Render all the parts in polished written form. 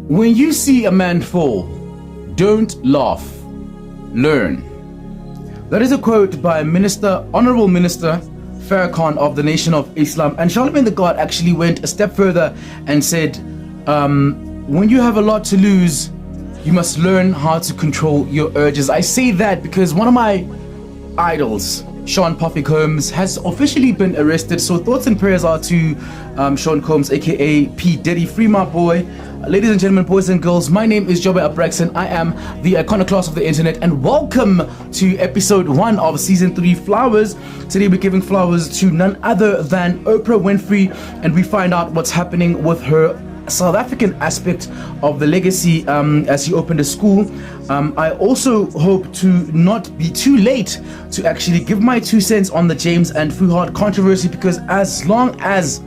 When you see a man fall, don't laugh, learn. That is a quote by Honorable Minister Farrakhan of the Nation of Islam. And Charlemagne the God actually went a step further and said, when you have a lot to lose, you must learn how to control your urges. I say that because one of my idols, Sean Puffy Combs, has officially been arrested. So thoughts and prayers are to Sean Combs, aka P. Diddy. Free my boy. Ladies and gentlemen, boys and girls, my name is Jobe Abraxon. I am the iconoclast of the internet, and welcome to episode 1 of season 3 Flowerz. Today we're giving flowers to none other than Oprah Winfrey, and we find out what's happening with her South African aspect of the legacy as she opened a school. I also hope to not be too late to actually give my 2 cents on the James and Fuhad controversy, because as long as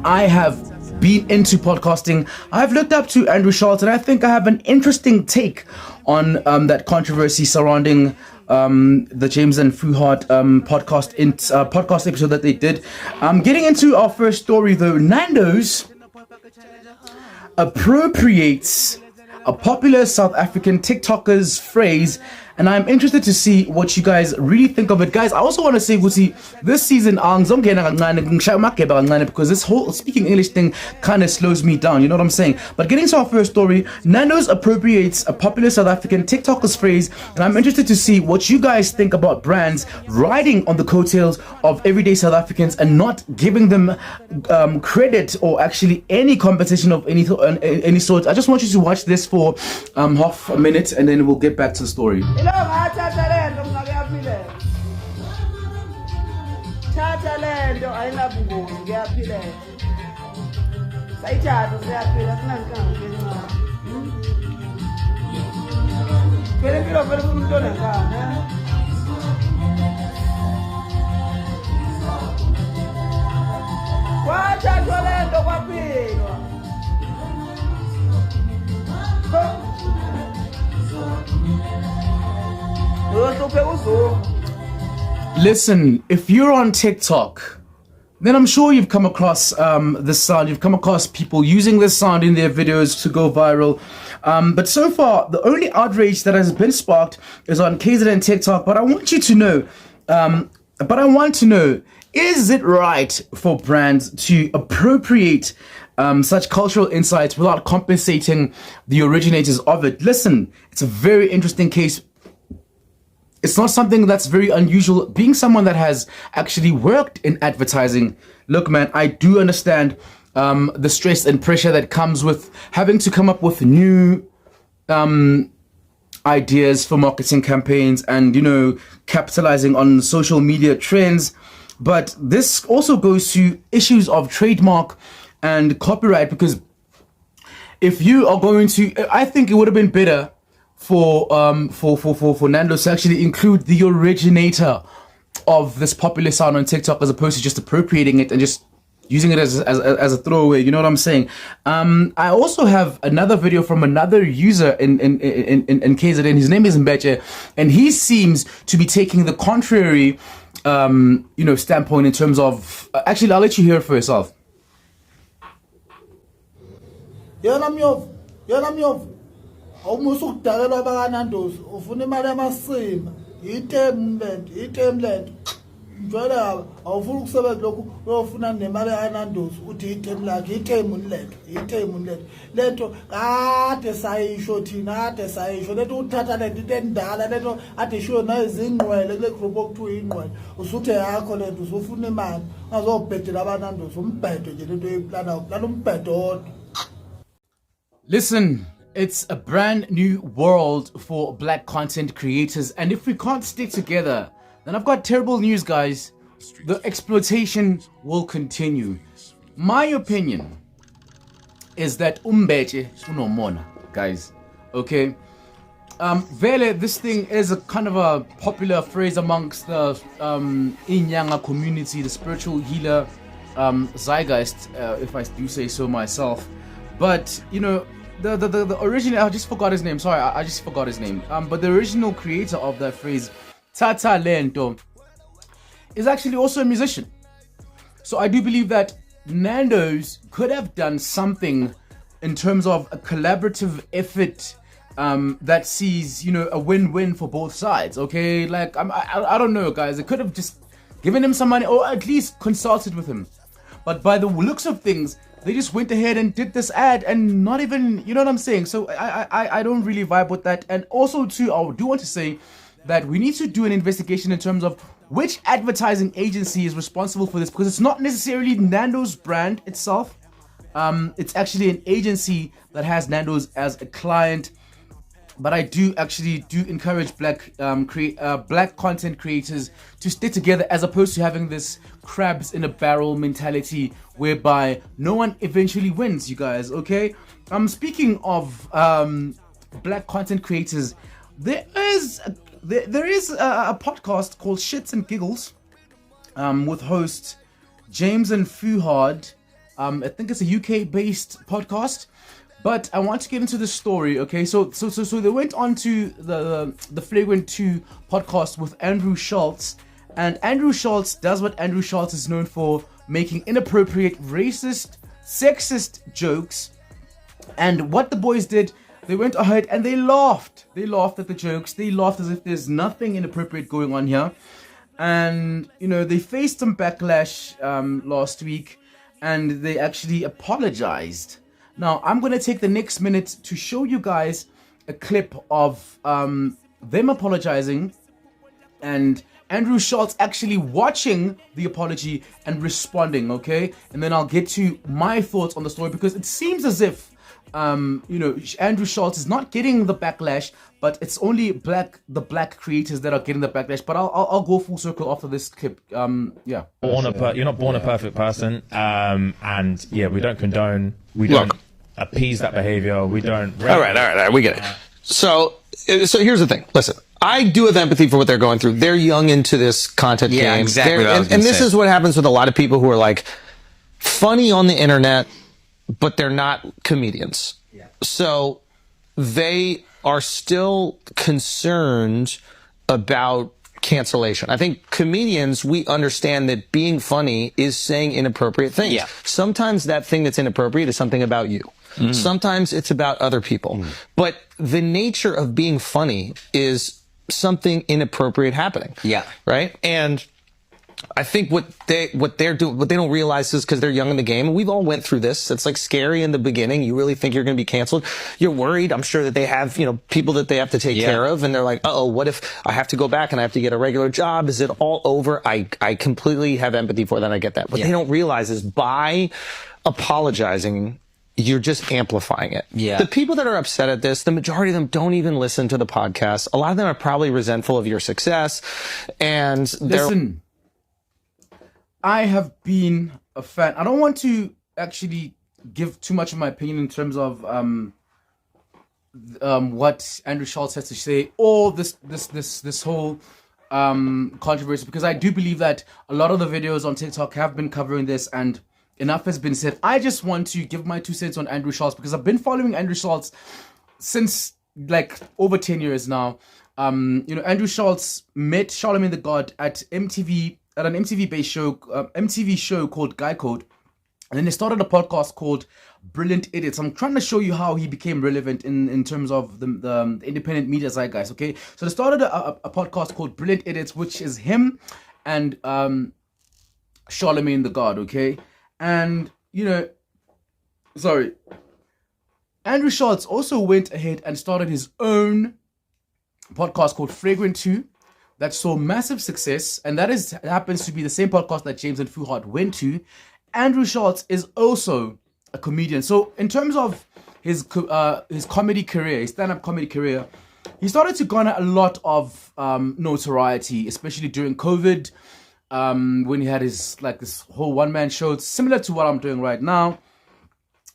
I have been into podcasting, I've looked up to Andrew Schultz, and I think I have an interesting take on that controversy surrounding the James and Fuhad podcast episode that they did. Getting into our first story though, Nandos appropriates a popular South African TikToker's phrase, and I'm interested to see what you guys really think of it. Guys, I also want to say, this season, because this whole speaking English thing kind of slows me down, you know what I'm saying? But getting to our first story, Nandos appropriates a popular South African TikToker's phrase, and I'm interested to see what you guys think about brands riding on the coattails of everyday South Africans and not giving them credit or actually any compensation of any sort. I just want you to watch this for half a minute, and then we'll get back to the story. Listen, if you're on TikTok, then I'm sure you've come across this sound. You've come across people using this sound in their videos to go viral. But so far, the only outrage that has been sparked is on KZN TikTok. But I want you to know, is it right for brands to appropriate such cultural insights without compensating the originators of it? Listen, it's a very interesting case. It's not something that's very unusual. Being someone that has actually worked in advertising, look, man, I do understand the stress and pressure that comes with having to come up with new ideas for marketing campaigns and, you know, capitalizing on social media trends. But this also goes to issues of trademark and copyright, because if you are going to, I think it would have been better for Nandos to actually include the originator of this popular sound on TikTok, as opposed to just appropriating it and just using it as a throwaway. You know what I'm saying? I also have another video from another user in KZN. His name is Mbeche, and he seems to be taking the contrary standpoint in terms of actually, I'll let you hear it for yourself. Almost ukudalelwa bakaNandos ufuna imali yamasima item land njalo awufuna ukusebenza lokhu uyofuna nemali yaNandos uthi item land lento kade sayisho thina lento uthatha lento endala lento ade sho nezingqwele kule group okuthiwa ingqwele usuthe yakho lento usufuna imali ngazobhedela abanandos umbhedo nje lento eplana umbhedo. Listen, it's a brand new world for black content creators, and if we can't stick together, then I've got terrible news, guys. The exploitation will continue. My opinion is that Umbeche unomona, guys. Okay? Vele, this thing is a kind of a popular phrase amongst the Inyanga community, the spiritual healer zeitgeist, if I do say so myself. But, you know, the original, I just forgot his name. Sorry, I just forgot his name. But the original creator of that phrase, Tata Lento, is actually also a musician. So I do believe that Nandos could have done something in terms of a collaborative effort that sees, a win-win for both sides. Okay, like I don't know, guys. They could have just given him some money or at least consulted with him. But by the looks of things, they just went ahead and did this ad and not even, you know what I'm saying? So I don't really vibe with that. And also too, I do want to say that we need to do an investigation in terms of which advertising agency is responsible for this, because it's not necessarily Nando's brand itself. It's actually an agency that has Nando's as a client. But I do encourage black content creators to stay together, as opposed to having this crabs in a barrel mentality whereby no one eventually wins, you guys, okay? Speaking of black content creators, there is a podcast called Shits and Giggles with host James and Fuhad. I think it's a UK-based podcast. But I want to get into the story, okay? So they went on to the Flagrant 2 podcast with Andrew Schultz, and Andrew Schultz does what Andrew Schultz is known for, making inappropriate, racist, sexist jokes. And what the boys did, they went ahead and they laughed. They laughed at the jokes. They laughed as if there's nothing inappropriate going on here. And, they faced some backlash last week, and they actually apologized. Now, I'm going to take the next minute to show you guys a clip of them apologizing and Andrew Schultz actually watching the apology and responding, okay? And then I'll get to my thoughts on the story, because it seems as if, Andrew Schultz is not getting the backlash, but it's only the black creators that are getting the backlash. But I'll go full circle after this clip. Yeah. You're not born a perfect person, and yeah, we don't condone. We don't appease that behavior. We don't. All right. We get it. So here's the thing. Listen, I do have empathy for what they're going through. They're young into this content game. Yeah, exactly. And this is what happens with a lot of people who are like funny on the internet, but they're not comedians. Yeah. So they are still concerned about cancellation. I think comedians, we understand that being funny is saying inappropriate things. Yeah. Sometimes that thing that's inappropriate is something about you. Mm. Sometimes it's about other people. Mm. But the nature of being funny is something inappropriate happening. Yeah. Right? And I think what they're doing, what they don't realize is, because they're young in the game, and we've all went through this. It's like scary in the beginning. You really think you're going to be canceled. You're worried. I'm sure that they have, people that they have to take care of, and they're like, uh-oh, what if I have to go back and I have to get a regular job? Is it all over? I completely have empathy for that. I get that. What they don't realize is by apologizing, you're just amplifying it. Yeah. The people that are upset at this, the majority of them don't even listen to the podcast. A lot of them are probably resentful of your success, and listen. I have been a fan. I don't want to actually give too much of my opinion in terms of what Andrew Schultz has to say, or this whole controversy, because I do believe that a lot of the videos on TikTok have been covering this, and enough has been said. I just want to give my 2 cents on Andrew Schultz, because I've been following Andrew Schultz since like over 10 years now. Andrew Schultz met Charlemagne the God at MTV. At an MTV-based show, MTV show called Guy Code, and then they started a podcast called Brilliant Idiots. I'm trying to show you how he became relevant in terms of the independent media zeitgeist. Okay, so they started a podcast called Brilliant Idiots, which is him and Charlemagne the God. Okay, and Andrew Schultz also went ahead and started his own podcast called Flagrant 2. That saw massive success, and that happens to be the same podcast that James and Fuhad went to. Andrew Schultz is also a comedian. So in terms of his comedy career, his stand-up comedy career, he started to garner a lot of notoriety, especially during COVID, when he had this whole one-man show, similar to what I'm doing right now.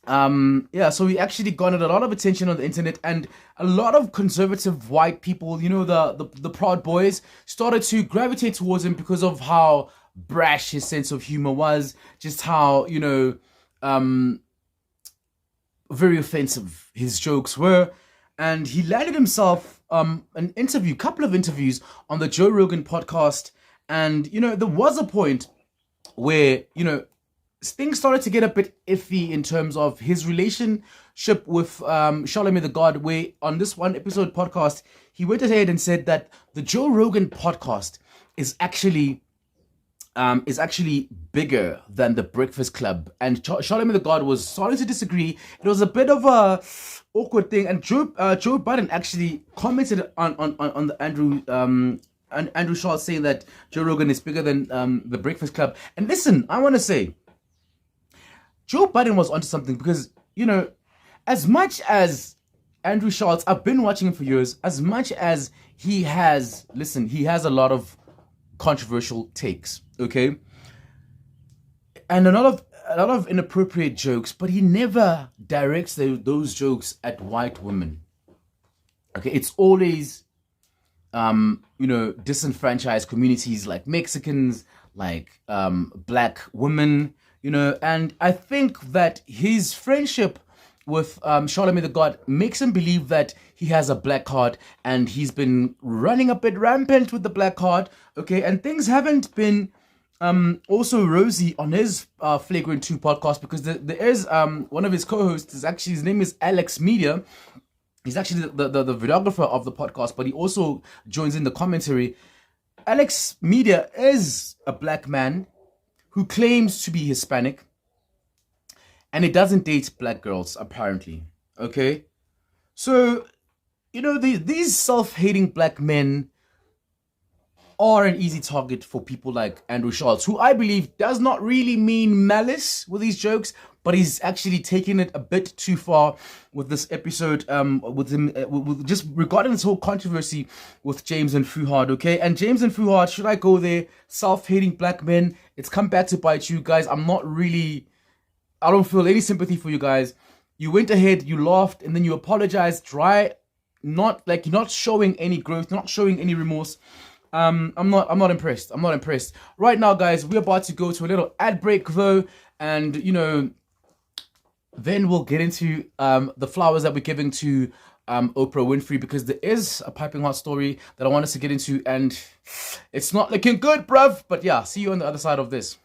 So he actually garnered a lot of attention on the internet, and a lot of conservative white people, the Proud Boys, started to gravitate towards him because of how brash his sense of humor was, just how, very offensive his jokes were. And he landed himself couple of interviews on the Joe Rogan podcast. And, there was a point where, things started to get a bit iffy in terms of his relationship with Charlemagne the God, where on this one episode podcast, he went ahead and said that the Joe Rogan podcast is actually bigger than the Breakfast Club, and Charlemagne the God was starting to disagree. It was a bit of a awkward thing, and Joe Biden actually commented on the Andrew Schultz saying that Joe Rogan is bigger than the Breakfast Club. And listen, I want to say, Joe Biden was onto something, because, you know, as much as Andrew Schultz, I've been watching him for years, as much as he has a lot of controversial takes, okay? And a lot of inappropriate jokes, but he never directs those jokes at white women. Okay, it's always disenfranchised communities like Mexicans, like black women, and I think that his friendship with Charlemagne the God makes him believe that he has a black card, and he's been running a bit rampant with the black card, okay, and things haven't been also rosy on his Flagrant 2 podcast, because there is one of his co-hosts, his name is Alex Media. He's actually the videographer of the podcast, but he also joins in the commentary. Alex Media is a black man who claims to be Hispanic, and he doesn't date black girls, apparently. Okay? So, these self-hating black men are an easy target for people like Andrew Schultz, who I believe does not really mean malice with these jokes, but he's actually taking it a bit too far with this episode, with him, with just regarding this whole controversy with James and Fuhad, okay? And James and Fuhad, should I go there? Self-hating black men, it's come back to bite you guys. I don't feel any sympathy for you guys. You went ahead, you laughed, and then you apologized. You're not showing any growth, not showing any remorse. I'm not impressed. I'm not impressed. Right now, guys, we're about to go to a little ad break, though, and then we'll get into the flowers that we're giving to Oprah Winfrey, because there is a piping hot story that I want us to get into, and it's not looking good, bruv. But yeah, see you on the other side of this.